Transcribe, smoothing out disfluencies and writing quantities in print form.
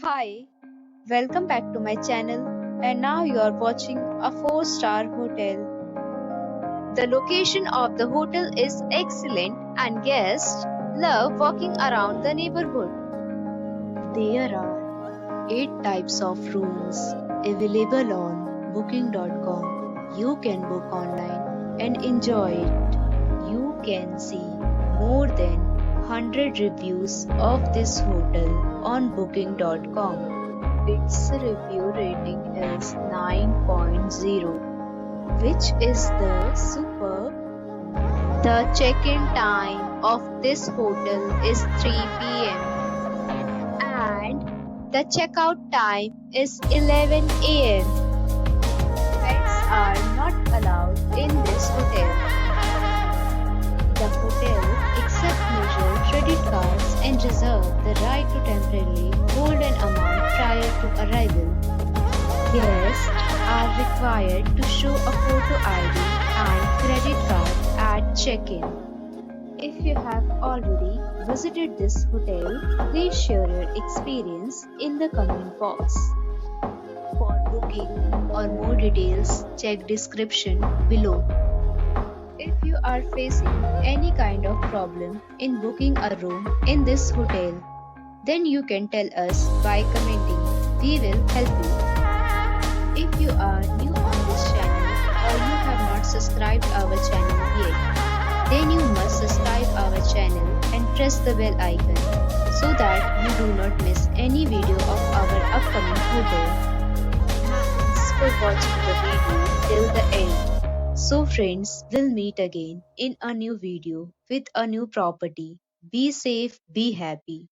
Hi, welcome back to my channel, and now you are watching a 4-star hotel. The location of the hotel is excellent and guests love walking around the neighborhood. There are 8 types of rooms available on booking.com. You can book online and enjoy it. You can see more than 100 reviews of this hotel on booking.com. Its review rating is 9.0, which is the superb. The check-in time of this hotel is 3 p.m. and the checkout time is 11 a.m. Pets are not allowed in this hotel. The hotel accepts major credit cards and reserves the right to temporarily hold an amount prior to arrival. Guests are required to show a photo ID and credit card at check-in. If you have already visited this hotel, please share your experience in the comment box. For booking or more details, check description below. If you are facing any kind of problem in booking a room in this hotel, then you can tell us by commenting. We will help you. If you are new on this channel or you have not subscribed our channel yet, then you must subscribe our channel and press the bell icon so that you do not miss any video of our upcoming hotel. Thanks for watching the video till the end. So friends, we'll meet again in a new video with a new property. Be safe, be happy.